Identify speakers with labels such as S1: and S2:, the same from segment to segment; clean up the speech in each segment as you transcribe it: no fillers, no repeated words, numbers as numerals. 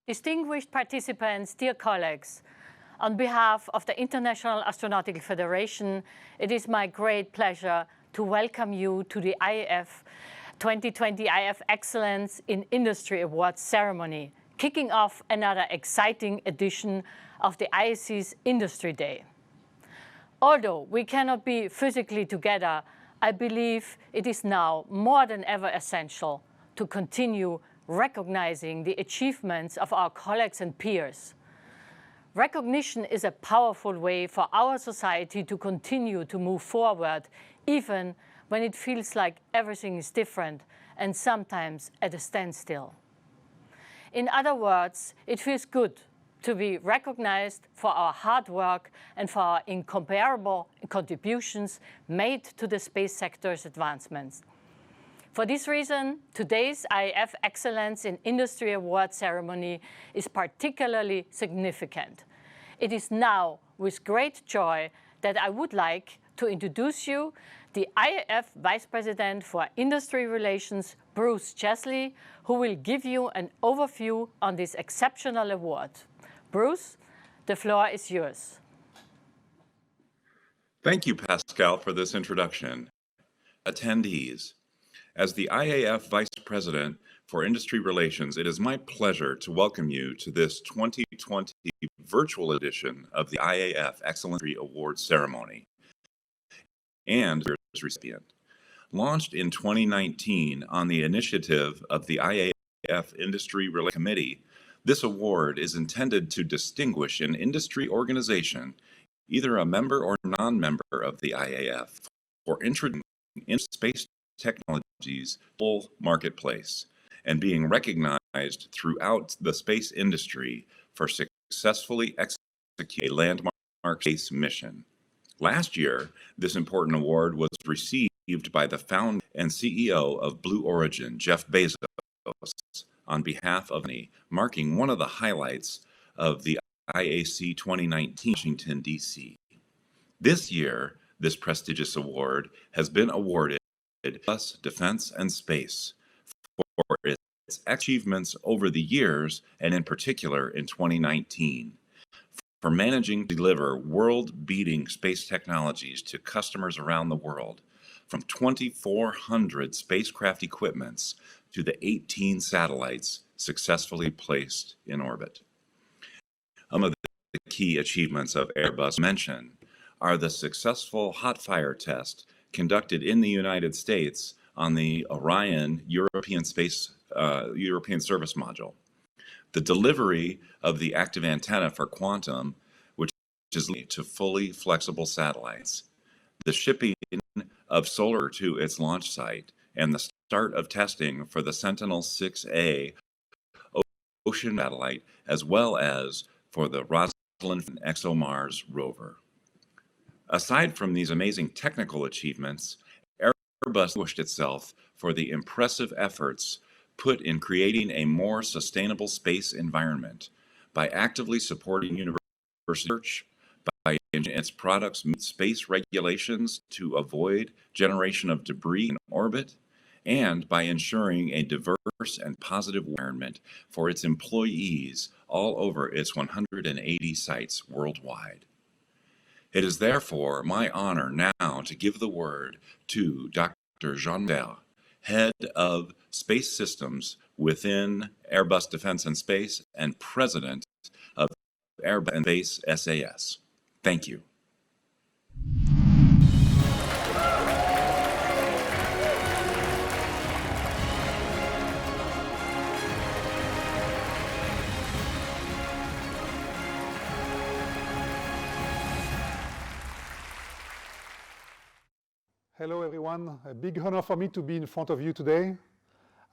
S1: Distinguished participants, dear colleagues, on behalf of the International Astronautical Federation, it is my great pleasure to welcome you to the IAF 2020 IAF Excellence in Industry Awards ceremony, kicking off another exciting edition of the IAC's Industry Day. Although we cannot be physically together, I believe it is now more than ever essential to continue recognizing the achievements of our colleagues and peers. Recognition is a powerful way for our society to continue to move forward, even when it feels like everything is different and sometimes at a standstill. In other words, it feels good to be recognized for our hard work and for our incomparable contributions made to the space sector's advancements. For this reason, today's IAF Excellence in Industry Award ceremony is particularly significant. It is now with great joy that I would like to introduce you the IAF Vice President for Industry Relations, Bruce Chesley, who will give you an overview on this exceptional award. Bruce, the floor is yours.
S2: Thank you, Pascal, for this introduction. Attendees, as the IAF Vice President for Industry Relations, it is my pleasure to welcome you to this 2020 virtual edition of the IAF Excellence Awards ceremony and its recipient. Launched in 2019 on the initiative of the IAF Industry Relations Committee, this award is intended to distinguish an industry organization, either a member or non-member of the IAF, for introducing space technologies full marketplace and being recognized throughout the space industry for successfully executing a landmark space mission. Last year, this important award was received by the founder and CEO of Blue Origin, Jeff Bezos, on behalf of me, marking one of the highlights of the IAC 2019 Washington, D.C. This year, this prestigious award has been awarded U.S. Defense and Space for its achievements over the years, and in particular in 2019, for managing to deliver world-beating space technologies to customers around the world, from 2,400 spacecraft equipments to the 18 satellites successfully placed in orbit. Some of the key achievements of Airbus mentioned are the successful hot fire test conducted in the United States on the Orion European Service Module, the delivery of the active antenna for Quantum, which is to fully flexible satellites, the shipping of Solar to its launch site, and the start of testing for the Sentinel-6A ocean satellite, as well as for the Rosalind ExoMars rover. Aside from these amazing technical achievements, Airbus distinguished itself for the impressive efforts put in creating a more sustainable space environment by actively supporting university research, by ensuring its products meet space regulations to avoid generation of debris in orbit, and by ensuring a diverse and positive environment for its employees all over its 180 sites worldwide. It is therefore my honor now to give the word to Dr. Jean Bert, Head of Space Systems within Airbus Defense and Space and President of Airbus and Space SAS. Thank you.
S3: Hello everyone, a big honor for me to be in front of you today.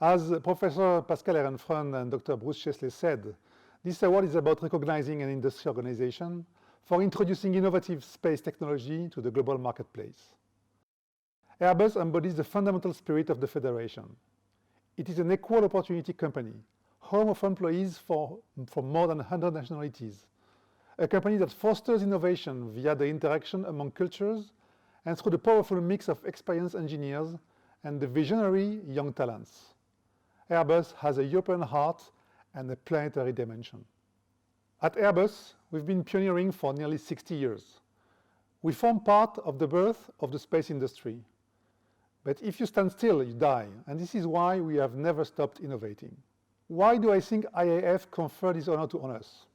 S3: As Professor Pascal Ehrenfreund and Dr. Bruce Chesley said, this award is about recognizing an industry organization for introducing innovative space technology to the global marketplace. Airbus embodies the fundamental spirit of the Federation. It is an equal opportunity company, home of employees from more than 100 nationalities, a company that fosters innovation via the interaction among cultures and through the powerful mix of experienced engineers and the visionary young talents. Airbus has a European heart and a planetary dimension. At Airbus, we've been pioneering for nearly 60 years. We form part of the birth of the space industry. But if you stand still, you die, and this is why we have never stopped innovating. Why do I think IAF conferred this honor on us?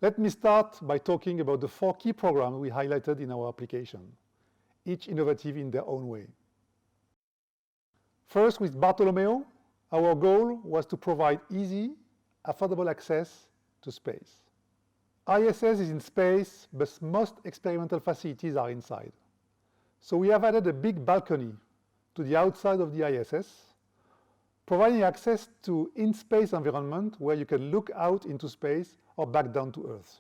S3: Let me start by talking about the 4 key programs we highlighted in our application, each innovative in their own way. First, with Bartolomeo, our goal was to provide easy, affordable access to space. ISS is in space, but most experimental facilities are inside. So we have added a big balcony to the outside of the ISS, providing access to in-space environment where you can look out into space or back down to Earth.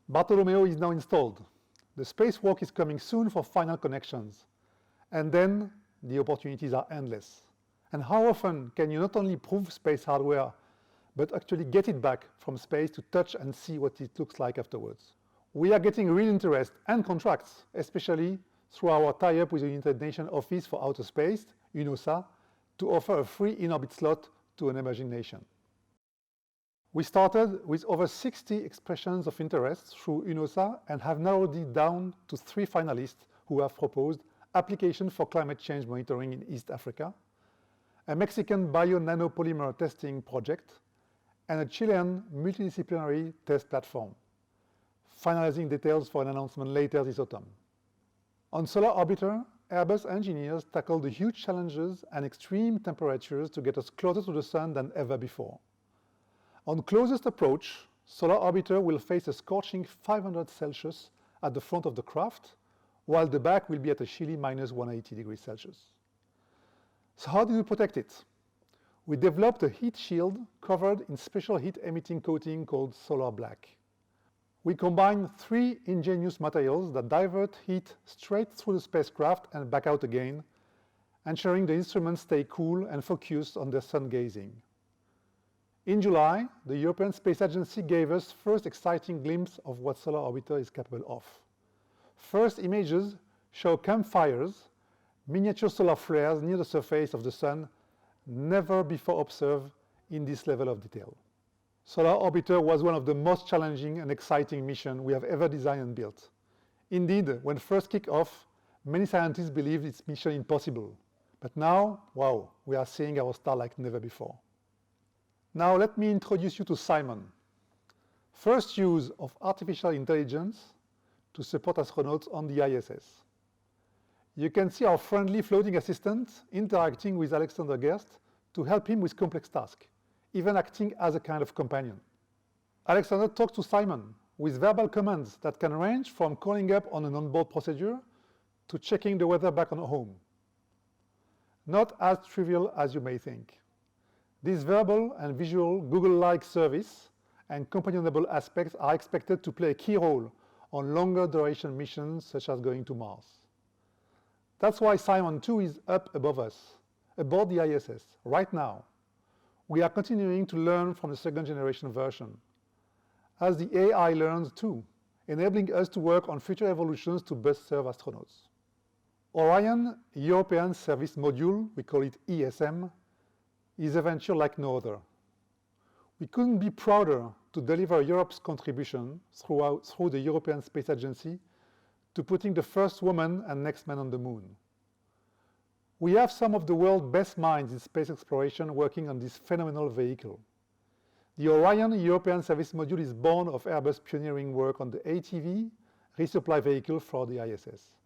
S3: Bartolomeo is now installed. The spacewalk is coming soon for final connections. And then the opportunities are endless. And how often can you not only prove space hardware, but actually get it back from space to touch and see what it looks like afterwards? We are getting real interest and contracts, especially through our tie-up with the United Nations Office for Outer Space, UNOSA, to offer a free in-orbit slot to an emerging nation. We started with over 60 expressions of interest through UNOSA and have narrowed it down to 3 finalists who have proposed application for climate change monitoring in East Africa, a Mexican bio-nanopolymer testing project, and a Chilean multidisciplinary test platform, finalizing details for an announcement later this autumn. On Solar Orbiter, Airbus engineers tackled the huge challenges and extreme temperatures to get us closer to the Sun than ever before. On closest approach, Solar Orbiter will face a scorching 500 Celsius at the front of the craft, while the back will be at a chilly -180 degrees Celsius. So how did we protect it? We developed a heat shield covered in special heat-emitting coating called Solar Black. We combined 3 ingenious materials that divert heat straight through the spacecraft and back out again, ensuring the instruments stay cool and focused on their sun gazing. In July, the European Space Agency gave us first exciting glimpse of what Solar Orbiter is capable of. First images show campfires, miniature solar flares near the surface of the Sun, never before observed in this level of detail. Solar Orbiter was one of the most challenging and exciting missions we have ever designed and built. Indeed, when first kicked off, many scientists believed its mission impossible. But now, wow, we are seeing our star like never before. Now let me introduce you to Simon. First use of artificial intelligence to support astronauts on the ISS. You can see our friendly floating assistant interacting with Alexander Gerst to help him with complex tasks, even acting as a kind of companion. Alexander talks to Simon with verbal commands that can range from calling up on an onboard procedure to checking the weather back on home. Not as trivial as you may think. This verbal and visual Google-like service and companionable aspects are expected to play a key role on longer duration missions such as going to Mars. That's why Simon 2 is up above us, aboard the ISS, right now. We are continuing to learn from the second generation version, as the AI learns too, enabling us to work on future evolutions to best serve astronauts. Orion European Service Module, we call it ESM, is a venture like no other. We couldn't be prouder to deliver Europe's contribution through the European Space Agency to putting the first woman and next man on the moon. We have some of the world's best minds in space exploration working on this phenomenal vehicle. The Orion European Service Module is born of Airbus pioneering work on the ATV resupply vehicle for the ISS.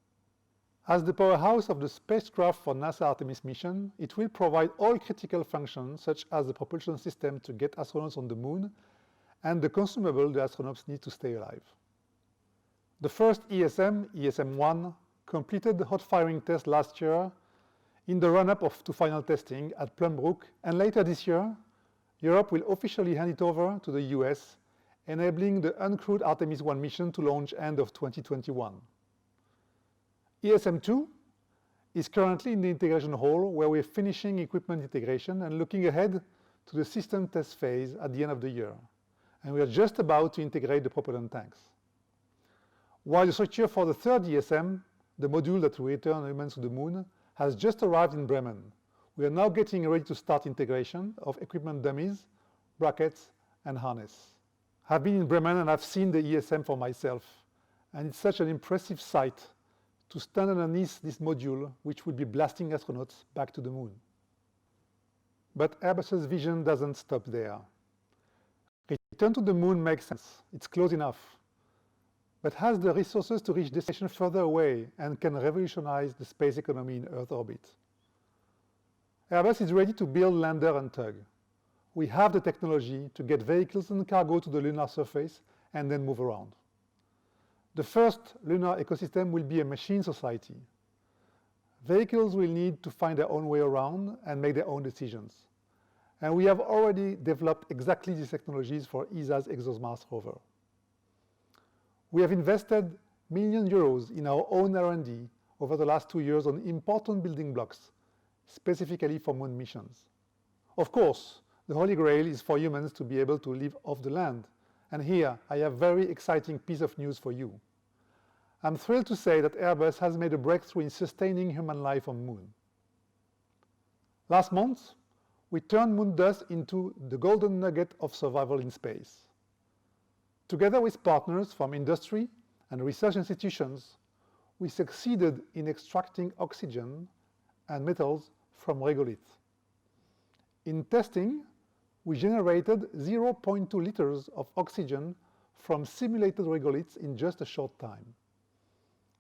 S3: As the powerhouse of the spacecraft for NASA Artemis mission, it will provide all critical functions such as the propulsion system to get astronauts on the moon and the consumable the astronauts need to stay alive. The first ESM, ESM-1, completed the hot firing test last year in the run-up to final testing at Plum Brook, and later this year, Europe will officially hand it over to the US, enabling the uncrewed Artemis 1 mission to launch end of 2021. ESM-2 is currently in the integration hall where we're finishing equipment integration and looking ahead to the system test phase at the end of the year. And we are just about to integrate the propellant tanks. While the structure for the third ESM, the module that will return humans to the moon, has just arrived in Bremen. We are now getting ready to start integration of equipment dummies, brackets, and harness. I've been in Bremen and I've seen the ESM for myself, and it's such an impressive sight to stand underneath this module, which will be blasting astronauts back to the moon. But Airbus's vision doesn't stop there. Return to the moon makes sense, it's close enough, but has the resources to reach destination further away and can revolutionize the space economy in Earth orbit. Airbus is ready to build lander and tug. We have the technology to get vehicles and cargo to the lunar surface and then move around. The first lunar ecosystem will be a machine society. Vehicles will need to find their own way around and make their own decisions. And we have already developed exactly these technologies for ESA's ExoMars rover. We have invested millions of euros in our own R&D over the last 2 years on important building blocks, specifically for moon missions. Of course, the Holy Grail is for humans to be able to live off the land. And here, I have a very exciting piece of news for you. I'm thrilled to say that Airbus has made a breakthrough in sustaining human life on the moon. Last month, we turned moon dust into the golden nugget of survival in space. Together with partners from industry and research institutions, we succeeded in extracting oxygen and metals from regolith. In testing, we generated 0.2 liters of oxygen from simulated regoliths in just a short time.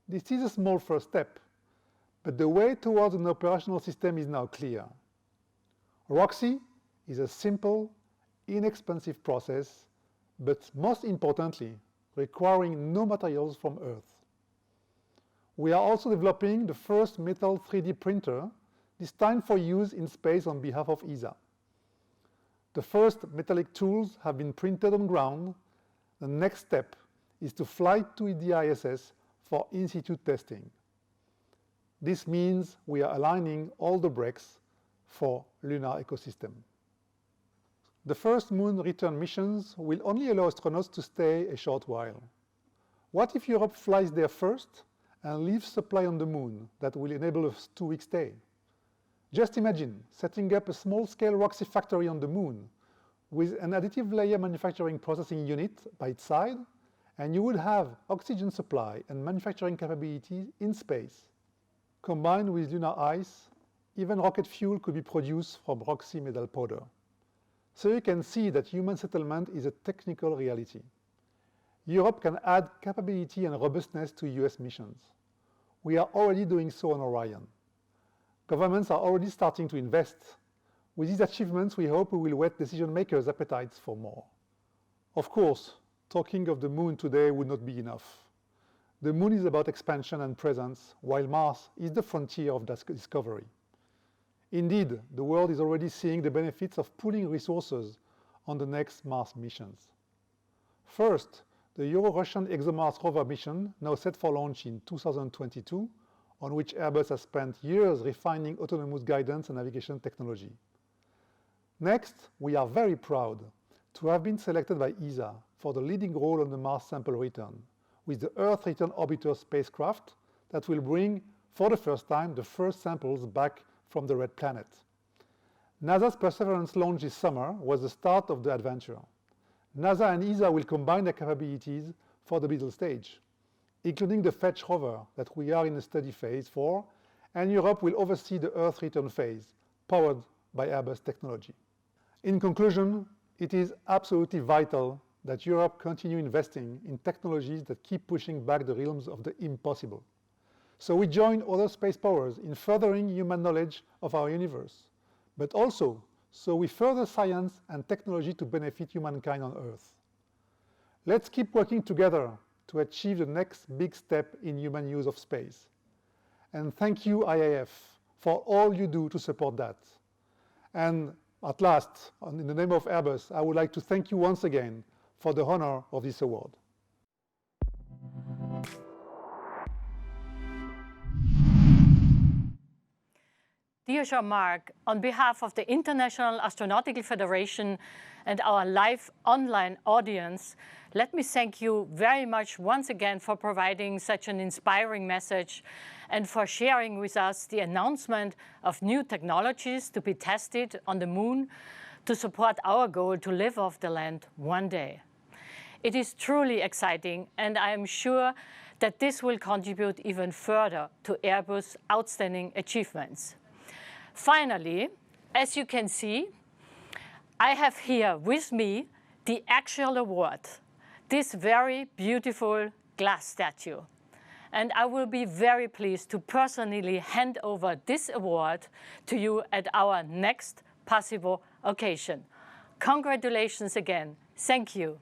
S3: This is a small first step, but the way towards an operational system is now clear. ROXY is a simple, inexpensive process, but most importantly, requiring no materials from Earth. We are also developing the first metal 3D printer, destined for use in space on behalf of ESA. The first metallic tools have been printed on ground. The next step is to fly to the ISS for in-situ testing. This means we are aligning all the brakes for lunar ecosystem. The first moon return missions will only allow astronauts to stay a short while. What if Europe flies there first and leaves supply on the moon that will enable a 2-week stay? Just imagine setting up a small-scale ROXY factory on the moon with an additive layer manufacturing processing unit by its side, and you would have oxygen supply and manufacturing capabilities in space. Combined with lunar ice, even rocket fuel could be produced from ROXY metal powder. So you can see that human settlement is a technical reality. Europe can add capability and robustness to US missions. We are already doing so on Orion. Governments are already starting to invest. With these achievements, we hope we will whet decision-makers' appetites for more. Of course, talking of the moon today would not be enough. The moon is about expansion and presence, while Mars is the frontier of discovery. Indeed, the world is already seeing the benefits of pooling resources on the next Mars missions. First, the Euro-Russian ExoMars rover mission, now set for launch in 2022, on which Airbus has spent years refining autonomous guidance and navigation technology. Next, we are very proud to have been selected by ESA for the leading role on the Mars sample return, with the Earth Return Orbiter spacecraft that will bring, for the first time, the first samples back from the Red Planet. NASA's Perseverance launch this summer was the start of the adventure. NASA and ESA will combine their capabilities for the middle stage, including the Fetch rover that we are in the study phase for, and Europe will oversee the Earth return phase, powered by Airbus technology. In conclusion, it is absolutely vital that Europe continue investing in technologies that keep pushing back the realms of the impossible. So we join other space powers in furthering human knowledge of our universe, but also so we further science and technology to benefit humankind on Earth. Let's keep working together to achieve the next big step in human use of space. And thank you, IAF, for all you do to support that. And at last, in the name of Airbus, I would like to thank you once again for the honor of this award.
S1: Dear Jean-Marc, on behalf of the International Astronautical Federation and our live online audience, let me thank you very much once again for providing such an inspiring message and for sharing with us the announcement of new technologies to be tested on the moon to support our goal to live off the land one day. It is truly exciting, and I am sure that this will contribute even further to Airbus' outstanding achievements. Finally, as you can see, I have here with me the actual award, this very beautiful glass statue. And I will be very pleased to personally hand over this award to you at our next possible occasion. Congratulations again. Thank you.